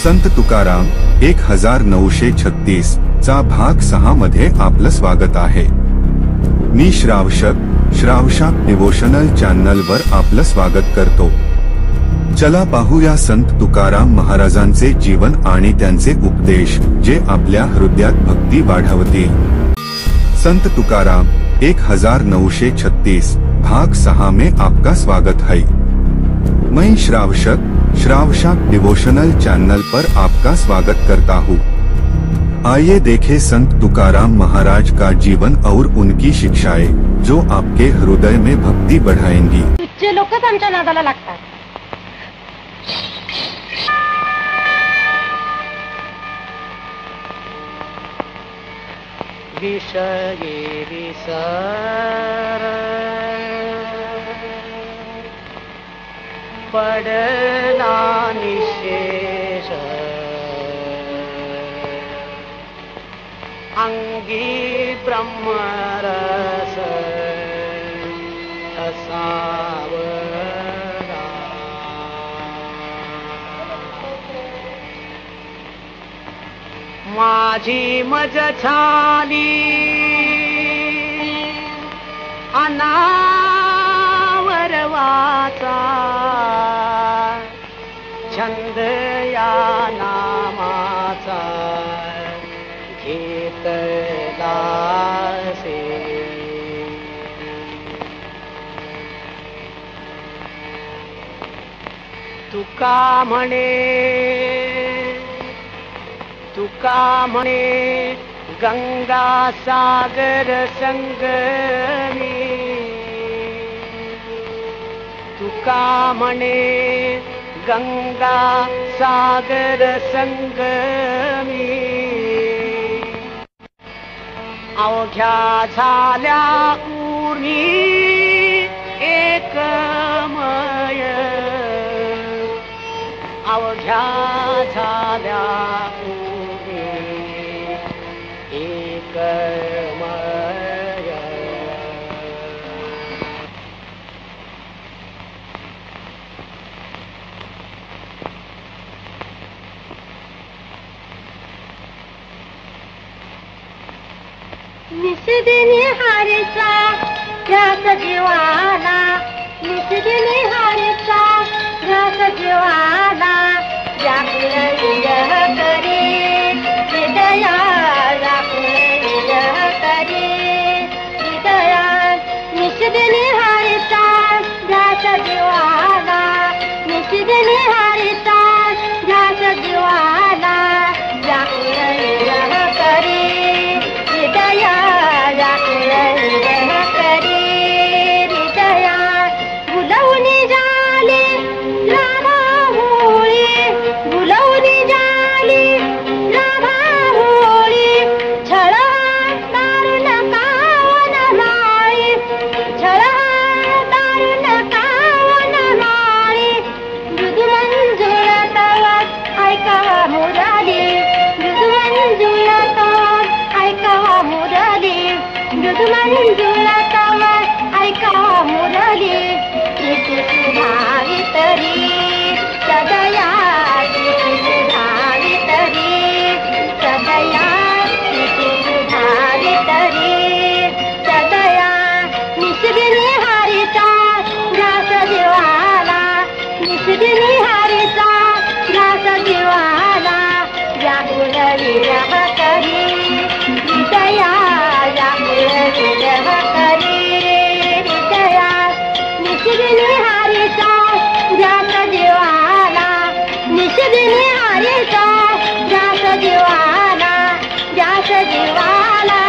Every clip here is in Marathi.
संत तुकाराम 1936 चा भाग 6 मध्ये आपलं स्वागत आहे। मी श्रावशा डिवोशनल चॅनल वर आपलं स्वागत करतो। चला पाहूया संत तुकाराम महाराजांचे जीवन आणि त्यांचे उपदेश जे आपल्या हृदयात भक्ती वाढवतील। संत तुकाराम 1936 भाग 6 में आपका स्वागत है। मैं श्रावशा डिवोशनल चैनल पर आपका स्वागत करता हूँ। आइए देखें संत तुकाराम महाराज का जीवन और उनकी शिक्षाएं जो आपके हृदय में भक्ति बढ़ाएंगी। तुझे लोकच आमच्या नादाला लागतात। विषये विसर पडला निशेष अंगी ब्रह्मरस असावरा। माझी मज झाली अनावरवाचा छंद या नामाचा घेतला से। तुका म्हणे गंगा सागर संगमी। तुका म्हणे गंगा सागर संगमी अवघ्या झाल्या उर्मी एकमय। अवघ्या झाल्या उर्मी एकमय। निषदिनी हारेचा ध्यास जीवाला। निषदिनी हारेचा ध्यास जीवाला। व्याकुळ विरह करी हृदया। व्याकुळ विरह करी हृदया। निषदिनी हारेचा ध्यास जीवाला। निषदिनी हारेचा ध्यास जीवाला। व्याकुळ विरह करी हृदया। व्याकुळ विरह करी हृदया। भुलवूनी झाली रामा होळी। भुलवूनी झाली रामा होळी। छळ दारुण कावन माळी। छळ दारुण कावन माळी। मृदुमंजुळ तव ऐकावा मुरली। मृदुमंजुळ तव ऐकावा मुरली। मृदुमंजुळ तव ऐकावा मुरली। किती सुधारी तरी सदया। किती सुधारी तरी सदया। किती सुधारी तरी सदया। निषदिनी हारीचा ध्यास जीवाला। निषदिनी हारीचा ध्यास जीवाला। व्याकुळ विरह करी हृदया। व्याकुळ विरह करी हृदया। निषदिनी हारीचा ध्यास जीवाला। निषदिनी हारीचा ध्यास जीवाला। ध्यास जीवाला।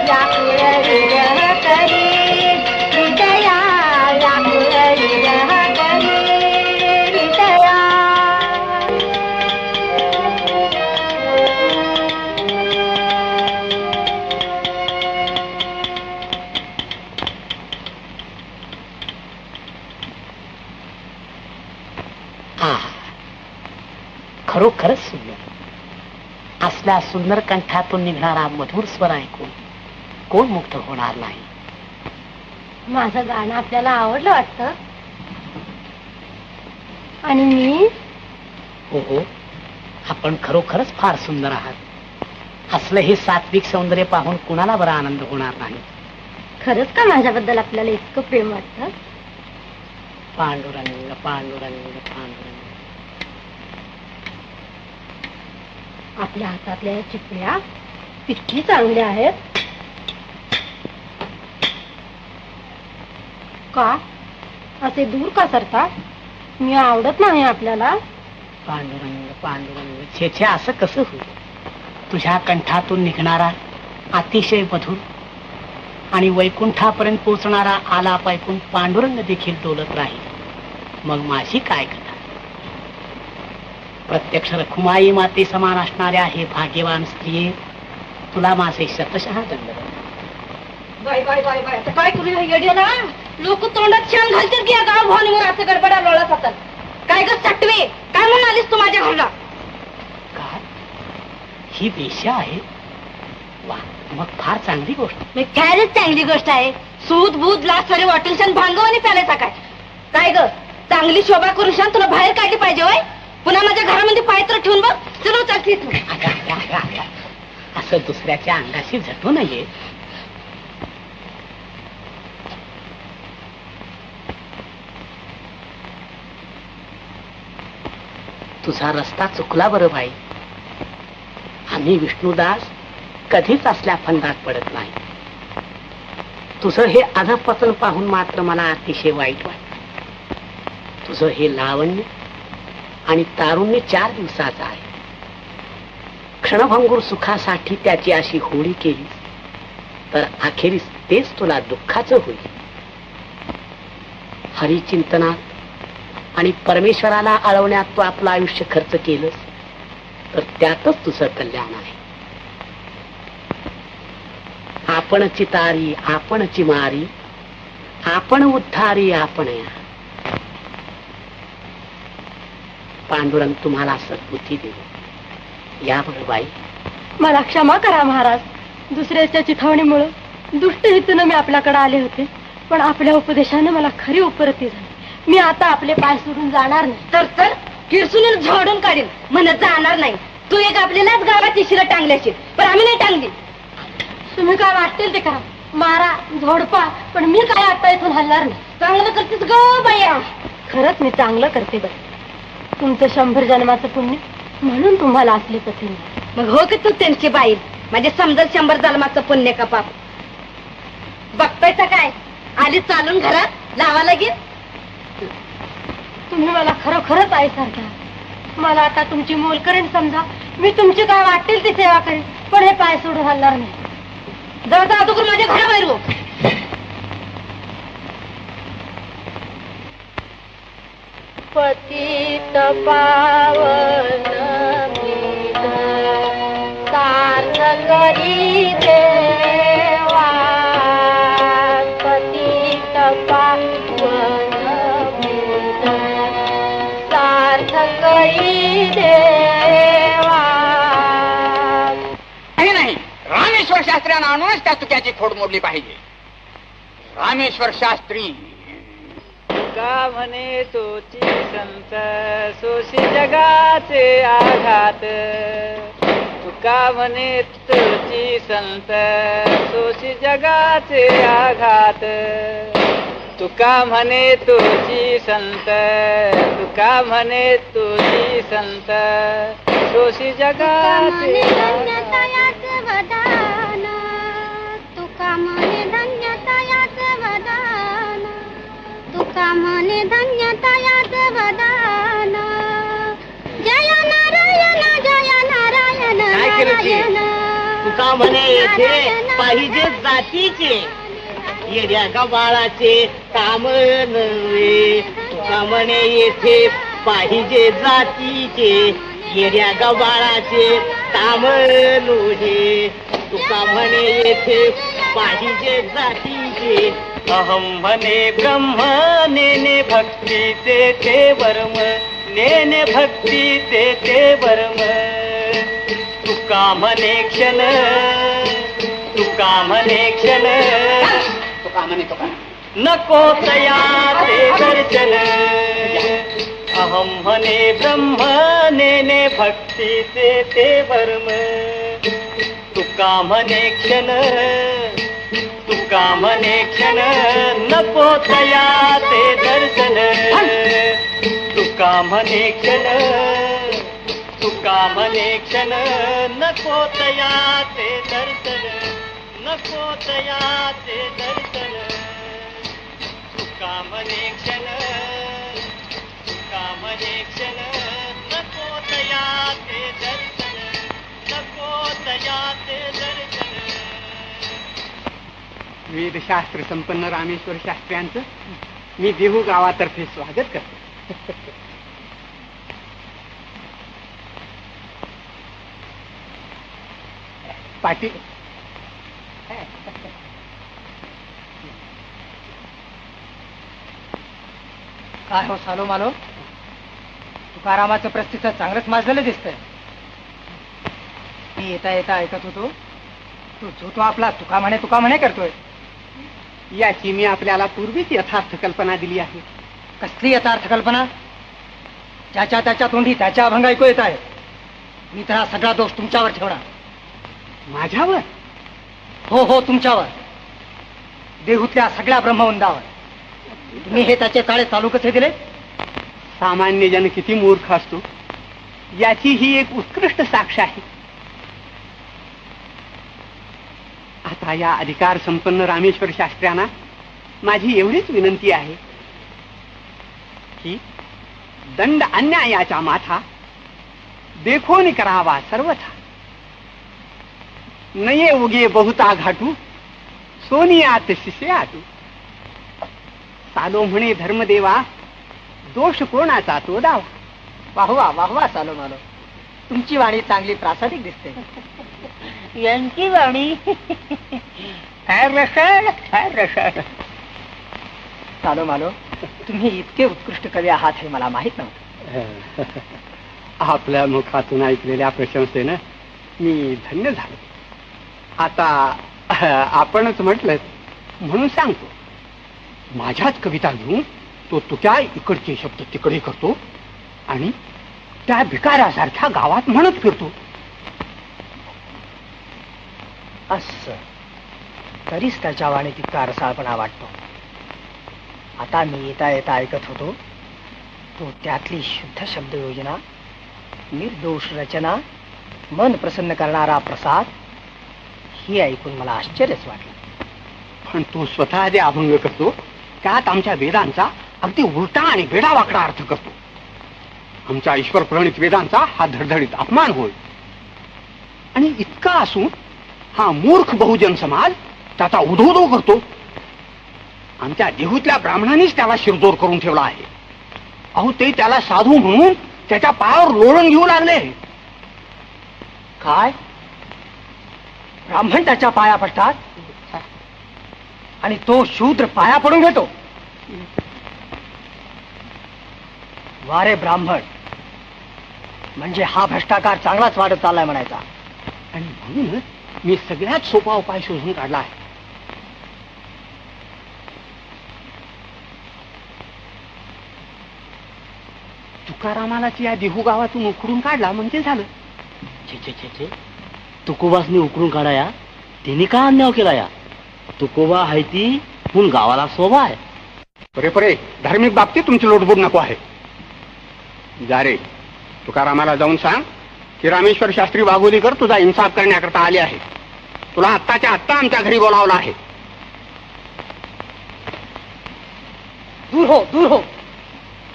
व्याकुळ विरह करी हृदया। व्याकुळ विरह करी हृदया। खरोखरच सुंदर। असल्या सुंदर कंठातून निघणारा मधुर स्वर ऐकून कोण मुक्त होणार नाही। माझं गाणं आपल्याला आवडलं वाटतं। आणि मी हो हो आपण खरोखरच फार सुंदर आहात. असलं हे सात्विक सौंदर्य पाहून कुणाला बरा आनंद होणार नाही. खरंच का माझ्याबद्दल आपल्याला इतकं प्रेम वाटतं? पांडुरंग पांडुरंग पांडुरंग. आपल्या हातातल्या या चिपळ्या किती चांगल्या आहेत. का असे दूर का सरता? मी आवडत नाही आपल्याला? पांडुरंग पांडुरंग. छे छे, असं कसं होईल? तुझ्या कंठातून निघणारा अतिशय मधुर आणि वैकुंठापर्यंत पोहोचणारा आलाप ऐकून पांडुरंग देखील डोलत राहील. मग माझी काय कथा? प्रत्यक्ष रखुमाई माते समान असणाऱ्या हे भाग्यवान स्त्रिये, तुला माझे शतशः दंडवत. Bye bye bye bye. काय करू येड्याला? लोक तोंडात शान घालतील की या गाव भावनीवर असं गडबडा लोळत होतात. काय ग सटवे, काय म्हणून आलीस तू माझ्या घरला? काय ही वेश्या आहे? वा, मग फार चांगली गोष्ट. खरंच चांगली गोष्ट आहे. सूद बूद लाच सारे वाटेल भांगवानी चालायचा काय? काय ग चांगली शोभा करून शान तुला बाहेर काढली पाहिजे होय? पुन्हा माझ्या घरामध्ये पायत्र ठेवून बघ. चलो चालतीस तू. असं दुसऱ्याच्या अंगाशी झटू नये. तुझा रस्ता चुकला बरं बाई. आम्ही विष्णुदास कधीच असल्या फंदात पडत नाही. तुझं हे अधपतन पाहून मात्र मला अतिशय वाईट वाटत. तुझं हे लावण्य आणि तारुण्य 4 दिवसाचं आहे. क्षणभंगूर सुखासाठी त्याची अशी होळी केली तर अखेरीस तेच तुला दुःखाचं होईल. हरिचिंतनात आणि परमेश्वराला आळवण्यात तू आपलं आयुष्य खर्च केलंस तर त्यातच तुझं कल्याण आहे. आपणची तारी आपणची मारी, आपण उद्धारी आपण या. पांडुरंग तुम्हाला सद्बुद्धी देऊ. या बरं बाई. मला क्षमा करा महाराज. दुसऱ्याच्या चिथावणीमुळे दुष्ट हेतून मी आपल्याकडे आले होते, पण आपल्या उपदेशाने मला खरी उपरती झाली. मी आता आपले पाय सोडून जाणार नाही. तर किरसून झाडून काढील म्हणत जाणार नाही. तू एक आपल्यालाच गावात शिर टांगल्याशी, पण आम्ही नाही टांगली. तुम्ही काय वाटतील ते करा, मारा झोडपा, पण मी काय आता इथून हलणार नाही. चांगलं करतेस ग बाया. खरंच मी चांगलं करते बरं. तुमचं 100 जन्माचं पुण्य म्हणून तुम्हाला असले कसे. मग हो की तू त्यांची बाई. म्हणजे समजत 100 जन्माचं पुण्य का पाप. बघतायचा काय आली चालून घरात लावा लागेल. तुम्ही मला खरोखरच आईसारख्या. मला आता तुमची मोलकरीण समजा. मी तुमची काय वाटेल ती सेवा करेन, पण हे पाय सोडून हलणार नाही. जवळ अगोदर माझ्या घराबाहेर हो. पतित पावन सार्थ करी देवा. पतित पावन सार्थ करी देवा. नाही, रामेश्वर शास्त्र्यांना आणूनच त्या चुक्याची खोड मोडली पाहिजे. रामेश्वर शास्त्री तुका म्हणे तोची संत सोशी जगाचे आघात. तुका म्हणे तोची संत सोशी जगाचे आघात. तुका म्हणे तोची संत, तुका म्हणे तोची संत सोशी जगाचे धन्यतायाच वदान. तुका म्हणे धन्यतायाच वदान. तुका म्हणे धन्यतायाच वदान. जय नारायण जय नारायण नारायण. तुका म्हणे येथे पाहिजे जातीचे, येड्या गबाळाचे काम नव्हे. तुका म्हणे येथे पाहिजे जातीचे, येड्या गबाळाचे काम नव्हे. तुका म्हणे येथे पाहिजे जातीचे. अहम म्हणे ब्रह्म नेने भक्तीचे ते वर्म. नेने भक्तीचे ते वर्म. तुका म्हणे क्षण, तुका म्हणे क्षण. तुका म्हणे तुका नको तयाचे दर्शन. तुकाहम म्हणे ब्रह्म नेने भक्तीचे ते वर्म तुका म्हणे क्षण नको तया ते दर्शन तुका म्हणे क्षण नको तया ते दर्शन नको तया ते दर्शन तुका म्हणे क्षण नको तया ते दर्शन नको तया ते दर्शन. वेदशास्त्र संपन्न रामेश्वर शास्त्र्यांचं मी देहू गावातर्फे स्वागत करतो. पाटील काय हो सालो मालो, तुकारामाचं प्रस्थित चांगलंच माजलेलं दिसतंय. मी येता येता ऐकत होतो तो आपला तुका म्हणे करतोय. याची मी आपल्याला पूर्वीच यथार्थ कल्पना दिली आहे. कसली यथार्थ कल्पना? ज्याच्या त्याच्या तोंडी त्याच्या अभंग ऐकू येत आहे. मी तर हा सगळा दोष तुमच्यावर ठेवणार. माझ्यावर? हो तुमच्यावर, देहूतल्या सगळ्या ब्रह्मवंदावर. तुम्ही हे त्याचे ताळे चालू कसे दिले? सामान्य जन किती मूर्ख असतो याची ही एक उत्कृष्ट साक्ष आहे. आता या अधिकार संपन्न रामेश्वर शास्त्र्यांना माझी एवढीच विनंती आहे की दंड अन्यायाचा माथा देखोनी करावा सर्वथा. नये उगे बहुता घाटू सोनियात शिसे आटू. सालो म्हणे धर्मदेवा दोष कोणाचा तो दावा. वाहवा वाहवा सालो मालो, तुमची वाणी चांगली प्रासादिक दिसते. यांची वाणी फार रसाळ. सालो मालो, तुम्ही इतके उत्कृष्ट कवी आहात हे मला माहित नव्हतं. आपल्या मुखातून ऐकलेल्या प्रशंसेनं मी धन्य झालो. आता आपणच म्हटलं म्हणून सांगतो. माझ्याच कविता घेऊन तो तुक्या इकडचे शब्द तिकडे करतो आणि त्या भिकाऱ्यासारख्या गावात म्हणत फिरतो. असं तरीच त्याच्या वाणीत इतका रसाळपणा वाटतो. आता मी येता येता ऐकत होतो तो त्यातली शुद्ध शब्द योजना, निर्दोष रचना, मन प्रसन्न करणारा प्रसाद, ही ऐकून मला आश्चर्यच वाटलं. पण तो स्वतः जे अभंग करतो त्यात आमच्या वेदांचा अगदी उलटा आणि वेडावाकडा अर्थ करतो. आमच्या ईश्वर प्रणित वेदांचा हा धडधडीत अपमान होय. आणि इतका असून हा मूर्ख बहुजन समाज त्याचा उधोधो करतो. आमच्या देहूतल्या ब्राह्मणांनीच त्याला शिरजोर करून ठेवला आहे. अहो, ते त्याला साधू म्हणून त्याच्या पायावर लोळण घेऊ लागले. काय? ब्राह्मण त्याच्या पाया पडतात आणि तो शूद्र पाया पडून घेतो? वारे ब्राह्मण, म्हणजे हा भ्रष्टाचार चांगलाच वाढत चाललाय म्हणायचा. आणि म्हणूनच मी सगळ्यात सोपा उपाय शोधून काढला आहे. तुकारामाला या देहू गावातून उखडून काढला म्हणजे झालं. छे तुकोबासनी उकरून काढाया तिने का अन्याय केला या? तुकोबा आहे ती पण गावाला शोभा आहे. परे धार्मिक बाबतीत तुमची लोटबोट नको आहे. जा रे, तुकारामाला जाऊन सांग की रामेश्वर शास्त्री वाघोलीकर तुझा इन्साफ करण्याकरता आले आहे. तुला आत्ताच्या आत्ता आमच्या घरी बोलावलं आहे. दूर हो.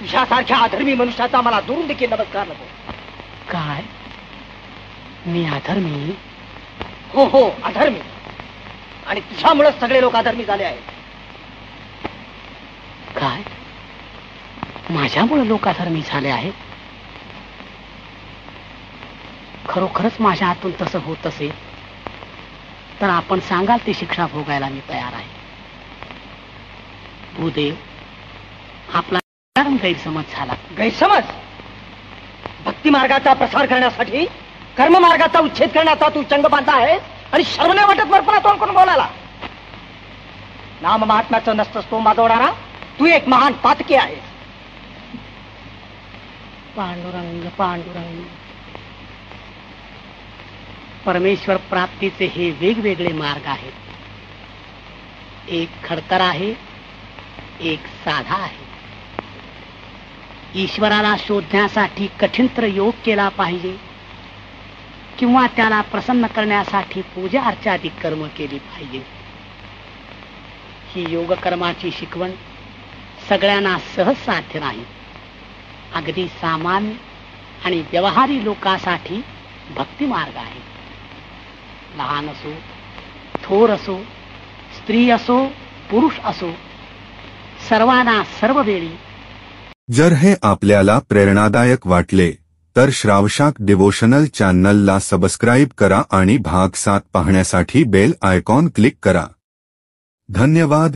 तुझ्यासारख्या अधर्मी मनुष्याचा मला दुरून देखील नमस्कार नको. काय? मी अधर्मी? हो अधर्मी. आणि तुझ्यामुळे सगळे लोक अधर्मी झाले आहेत. काय? माझ्यामुळे लोक अधर्मी झाले आहेत? खरोखरच माझ्या हातून तसं होत असेल तर आपण सांगाल ती शिक्षा भोगायला मी तयार आहे. भूदेव, आपला गैरसमज झाला. गैरसमज? भक्ती मार्गाचा प्रसार करण्यासाठी कर्म मार्गाचा उच्छेद करण्याचा तू चंग बांधला आहेस आणि शर्म नाही वाटत वरपणा तोंड करून बोलायला? नाम महात्म्याचं नसतंस तो माजवणारा तू एक महान पातकी आहेस. पांडुरंग पांडुरंग. परमेश्वर प्राप्तीचे हे वेगवेगळे मार्ग आहेत. एक खडतर आहे, एक साधा आहे. ईश्वराला शोधण्यासाठी कठीणतर योग केला पाहिजे किंवा त्याला प्रसन्न करण्यासाठी पूजा अर्चादी कर्म केली पाहिजे. ही योगकर्माची शिकवण सगळ्यांना सहज साध्य नाही. अगदी सामान्य आणि व्यवहारी लोकांसाठी भक्ती मार्ग आहे. लहान असो, थोर असो, स्त्री असो, पुरुष असो, सर्वांना सर्व वेळी. जर हे आपल्याला प्रेरणादायक वाटले तर श्रावशाक डिवोशनल चॅनलला सबस्क्राईब करा आणि भाग 7 पाहण्यासाठी बेल आयकॉन क्लिक करा. धन्यवाद.